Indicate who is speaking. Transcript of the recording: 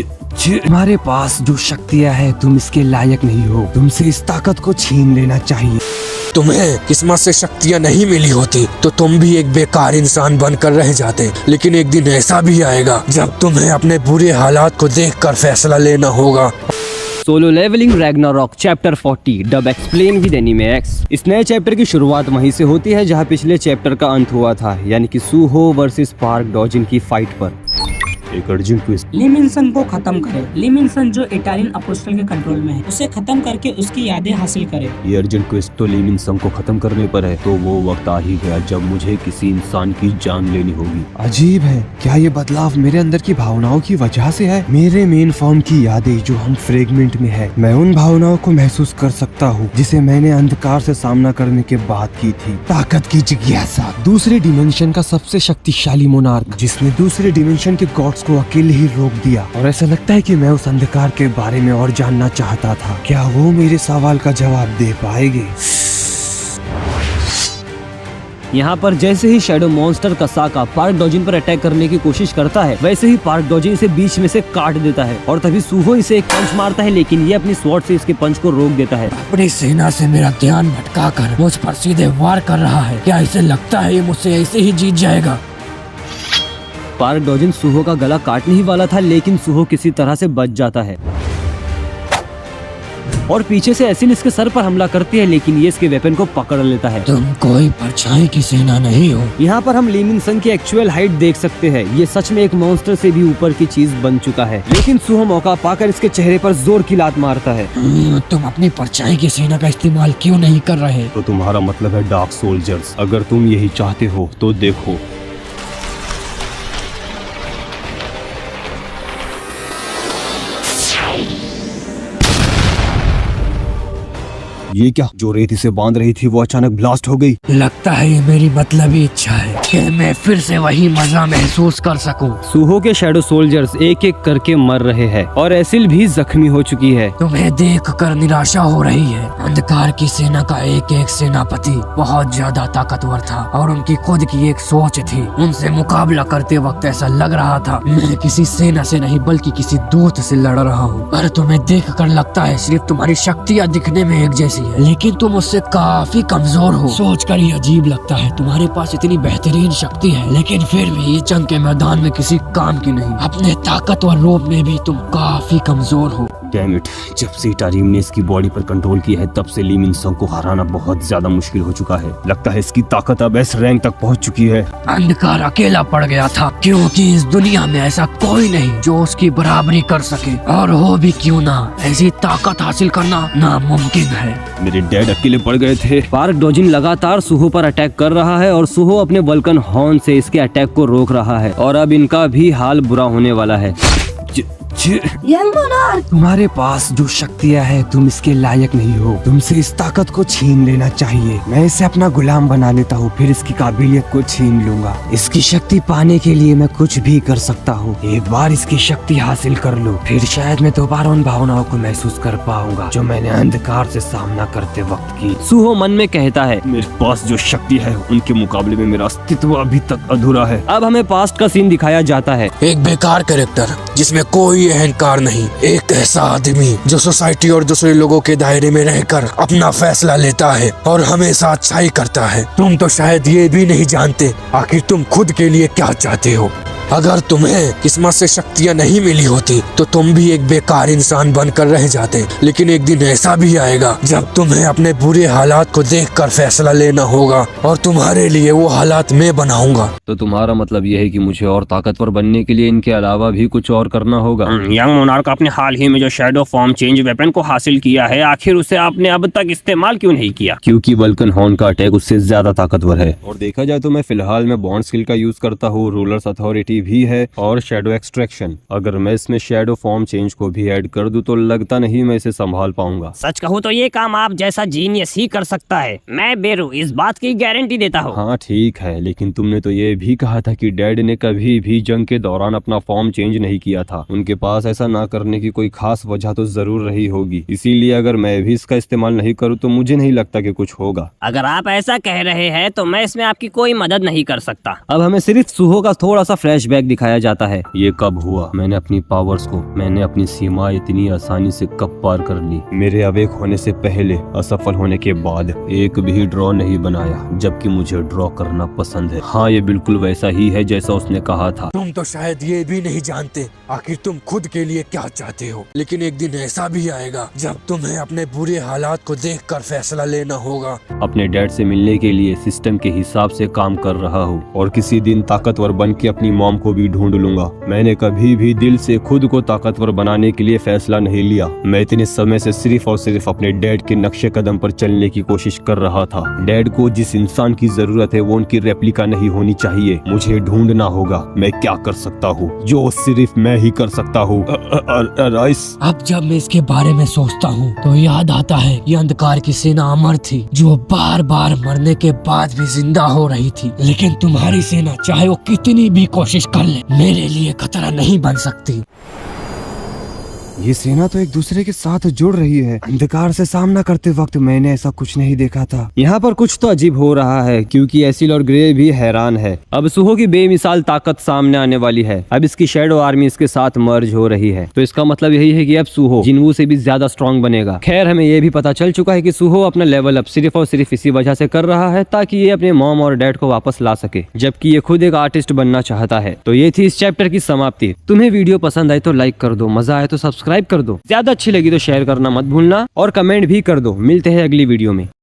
Speaker 1: तुम्हारे पास जो शक्तियाँ हैं तुम इसके लायक नहीं हो। तुमसे इस ताकत को छीन लेना चाहिए।
Speaker 2: तुम्हें किस्मत से शक्तियाँ नहीं मिली होती तो तुम भी एक बेकार इंसान बनकर रह जाते। लेकिन एक दिन ऐसा भी आएगा जब तुम्हें अपने बुरे हालात को देखकर फैसला लेना होगा।
Speaker 3: Solo Leveling Ragnarok chapter 40 dub explain with Animax. इस नए चैप्टर की शुरुआत वहीं से होती है जहां पिछले चैप्टर का अंत हुआ था, यानी कि सूहो वर्सेस पार्क डॉजिन की फाइट पर। एक अर्जेंट ट्विस्ट।
Speaker 4: ली मिनसन को खत्म करें। ली मिनसन जो इटालियन अपोस्टल के कंट्रोल में है, उसे खत्म करके उसकी यादें हासिल करें।
Speaker 3: ये अर्जेंट ट्विस्ट तो ली मिनसन को खत्म करने पर है, तो वो वक्त आ ही गया जब मुझे किसी इंसान की जान लेनी होगी।
Speaker 1: अजीब है, क्या ये बदलाव मेरे अंदर की भावनाओं की वजह से है? मेरे मेन फॉर्म की यादें जो हम फ्रेगमेंट में है, मैं उन भावनाओं को महसूस कर सकता हूँ जिसे मैंने अंधकार से सामना करने के बाद की थी। ताकत की जिज्ञासा, दूसरे डिमेंशन का सबसे शक्तिशाली मोनार्क जिसने दूसरे डिमेंशन के गॉड्स को अकेले ही रोक दिया। और ऐसा लगता है कि मैं उस अंधकार के बारे में और जानना चाहता था। क्या वो मेरे सवाल का जवाब दे पाएंगे?
Speaker 3: यहाँ पर जैसे ही शैडो मॉन्स्टर कसाका पार्क डॉजिन पर अटैक करने की कोशिश करता है, वैसे ही पार्क डॉजिन इसे बीच में से काट देता है और तभी सूहो इसे एक पंच मारता है, लेकिन ये अपनी स्वॉर्ड से इसके पंच को रोक देता है।
Speaker 2: अपनी सेना से मेरा ध्यान भटकाकर मुझ पर सीधे वार कर रहा है। क्या इसे लगता है ये मुझसे ऐसे ही जीत जाएगा?
Speaker 3: पार्क डॉजिन सूहो का गला काटने ही वाला था, लेकिन सूहो किसी तरह से बच जाता है और पीछे से एसिन इसके सर पर हमला करती है, लेकिन ये इसके वेपन को पकड़ लेता है।
Speaker 2: तुम कोई परछाई की सेना नहीं हो।
Speaker 3: यहाँ पर हम ली मिनसन की एक्चुअल हाइट देख सकते हैं। ये सच में एक मॉन्स्टर से भी ऊपर की चीज बन चुका है, लेकिन सूहो मौका पाकर इसके चेहरे पर जोर की लात मारता है।
Speaker 2: तुम अपनी परछाई की सेना का इस्तेमाल क्यों नहीं कर रहे?
Speaker 3: तो तुम्हारा मतलब है डार्क सोल्जर्स। अगर तुम यही चाहते हो तो देखो। ये क्या, जो रेत इसे बांध रही थी वो अचानक ब्लास्ट हो गई।
Speaker 2: लगता है ये मेरी मतलबी इच्छा है कि मैं फिर से वही मजा महसूस कर सकूं।
Speaker 3: सूहो के शैडो सोल्जर्स एक एक करके मर रहे हैं और एसिल भी जख्मी हो चुकी है।
Speaker 2: तुम्हें देखकर निराशा हो रही है। अंधकार की सेना का एक एक सेनापति बहुत ज्यादा ताकतवर था और उनकी खुद की एक सोच थी। उनसे मुकाबला करते वक्त ऐसा लग रहा था मैं किसी सेना से नहीं बल्कि किसी दूत से लड़ रहा हूँ। पर तुम्हें देखकर लगता है सिर्फ तुम्हारी शक्तियाँ दिखने में एक जैसी है, लेकिन तुम उससे काफी कमजोर हो। सोचकर ही अजीब लगता है तुम्हारे पास इतनी बेहतरीन शक्ति है, लेकिन फिर भी ये जंग के मैदान में किसी काम की नहीं। अपने ताकतवर रूप में भी तुम काफी कमजोर हो।
Speaker 3: डैम इट, जब से टारीम ने इसकी बॉडी पर कंट्रोल किया है तब से ली मिनसन को हराना बहुत ज्यादा मुश्किल हो चुका है। लगता है इसकी ताकत अब एस रैंक तक पहुंच चुकी है।
Speaker 2: अंधकार अकेला पड़ गया था क्योंकि इस दुनिया में ऐसा कोई नहीं जो उसकी बराबरी कर सके, और हो भी क्यों ना, ऐसी ताकत हासिल करना नामुमकिन है।
Speaker 3: मेरे डैड अकेले पड़ गए थे। पार्क डॉजिन लगातार सूहो पर अटैक कर रहा है और सूहो अपने वल्कन हॉर्न से इसके अटैक को रोक रहा है और अब इनका भी हाल बुरा होने वाला है।
Speaker 1: तुम्हारे पास जो शक्तियाँ हैं तुम इसके लायक नहीं हो। तुमसे इस ताकत को छीन लेना चाहिए। मैं इसे अपना गुलाम बना लेता हूँ, फिर इसकी काबिलियत को छीन लूंगा। इसकी शक्ति पाने के लिए मैं कुछ भी कर सकता हूँ। एक बार इसकी शक्ति हासिल कर लूँ, फिर शायद मैं दोबारा उन भावनाओं को महसूस कर पाऊंगा जो मैंने अंधकार से सामना करते वक्त की।
Speaker 3: सूहो मन में कहता है मेरे पास जो शक्ति है उनके मुकाबले में मेरा अस्तित्व अभी तक अधूरा है। अब हमें पास्ट का सीन दिखाया जाता है।
Speaker 2: एक बेकार कैरेक्टर जिसमें कोई अहंकार नहीं, एक ऐसा आदमी जो सोसाइटी और दूसरे लोगों के दायरे में रहकर अपना फैसला लेता है और हमेशा अच्छाई करता है। तुम तो शायद ये भी नहीं जानते आखिर तुम खुद के लिए क्या चाहते हो। अगर तुम्हें किस्मत से शक्तियाँ नहीं मिली होती तो तुम भी एक बेकार इंसान बनकर रह जाते। लेकिन एक दिन ऐसा भी आएगा जब तुम्हें अपने बुरे हालात को देखकर फैसला लेना होगा, और तुम्हारे लिए वो हालात मैं बनाऊंगा।
Speaker 3: तो तुम्हारा मतलब यह है कि मुझे और ताकतवर बनने के लिए इनके अलावा भी कुछ और करना होगा। यंग मोनार्क आपने हाल ही में जो शैडो फॉर्म चेंज वेपन को हासिल किया है, आखिर उसे आपने अब तक इस्तेमाल क्यों नहीं किया? क्योंकि वल्कन हॉर्न का अटैक उससे ज्यादा ताकतवर है। और देखा जाए तो मैं फिलहाल में बॉन्ड स्किल का यूज करता हूँ, रूलर्स अथॉरिटी भी है और शैडो एक्सट्रैक्शन। अगर मैं इसमें शैडो फॉर्म चेंज को भी ऐड कर दूं तो लगता नहीं मैं इसे संभाल पाऊंगा।
Speaker 5: सच कहूँ तो ये काम आप जैसा जीनियस ही कर सकता है। मैं बेरू इस बात की गारंटी देता हूँ।
Speaker 3: हाँ ठीक है, लेकिन तुमने तो ये भी कहा था कि डैड ने कभी भी जंग के दौरान अपना फॉर्म चेंज नहीं किया था। उनके पास ऐसा ना करने की कोई खास वजह तो जरूर रही होगी। इसीलिए अगर मैं भी इसका इस्तेमाल नहीं करूँ तो मुझे नहीं लगता कि कुछ होगा।
Speaker 5: अगर आप ऐसा कह रहे हैं तो मैं इसमें आपकी कोई मदद नहीं कर सकता।
Speaker 3: अब हमें सिर्फ सूहो का थोड़ा सा फ्लैश फ्लैशबैक दिखाया जाता है। ये कब हुआ? मैंने अपनी पावर्स को, मैंने अपनी सीमा इतनी आसानी से कब पार कर ली? मेरे अवेक होने से पहले, असफल होने के बाद एक भी ड्रॉ नहीं बनाया, जबकि मुझे ड्रॉ करना पसंद है। हाँ, ये बिल्कुल वैसा ही है जैसा उसने कहा था।
Speaker 6: तुम तो शायद ये भी नहीं जानते आखिर तुम खुद के लिए क्या चाहते हो, लेकिन एक दिन ऐसा भी आएगा जब तुम्हें अपने बुरे हालात को देखकर फैसला लेना होगा।
Speaker 3: अपने डैड से मिलने के लिए सिस्टम के हिसाब से काम कर रहा हूँ और किसी दिन ताकतवर बन के अपनी मॉम को भी ढूंढ लूंगा। मैंने कभी भी दिल से खुद को ताकतवर बनाने के लिए फैसला नहीं लिया। मैं इतने समय से सिर्फ और सिर्फ अपने डैड के नक्शे कदम पर चलने की कोशिश कर रहा था। डैड को जिस इंसान की जरूरत है वो उनकी रेप्लिका नहीं होनी चाहिए। मुझे ढूंढना होगा। मैं क्या कर सकता हूँ जो सिर्फ मैं ही कर सकता हूँ? राइस,
Speaker 2: अब जब मैं इसके बारे में सोचता हूँ तो याद आता है ये अंधकार की सेना अमर थी जो बार बार मरने के बाद भी जिंदा हो रही थी। लेकिन तुम्हारी सेना चाहे वो कितनी भी कोशिश कर ले मेरे लिए खतरा नहीं बन सकती।
Speaker 1: ये सेना तो एक दूसरे के साथ जुड़ रही है। अंधकार से सामना करते वक्त मैंने ऐसा कुछ नहीं देखा था।
Speaker 3: यहाँ पर कुछ तो अजीब हो रहा है क्योंकि एसिल और ग्रे भी हैरान है। अब सुहो की बेमिसाल ताकत सामने आने वाली है। अब इसकी शैडो आर्मी इसके साथ मर्ज हो रही है, तो इसका मतलब यही है कि अब सुहो जिनवू से भी ज्यादा स्ट्रांग बनेगा। खैर, हमें ये भी पता चल चुका है कि सुहो अपना लेवल अप सिर्फ और सिर्फ इसी वजह से कर रहा है ताकि ये अपने मॉम और डैड को वापस ला सके, जबकि ये खुद एक आर्टिस्ट बनना चाहता है। तो ये थी इस चैप्टर की समाप्ति। तुम्हें वीडियो पसंद आई तो लाइक कर दो, मजा आए तो सब्सक्राइब कर दो, ज्यादा अच्छी लगी तो शेयर करना मत भूलना और कमेंट भी कर दो। मिलते हैं अगली वीडियो में।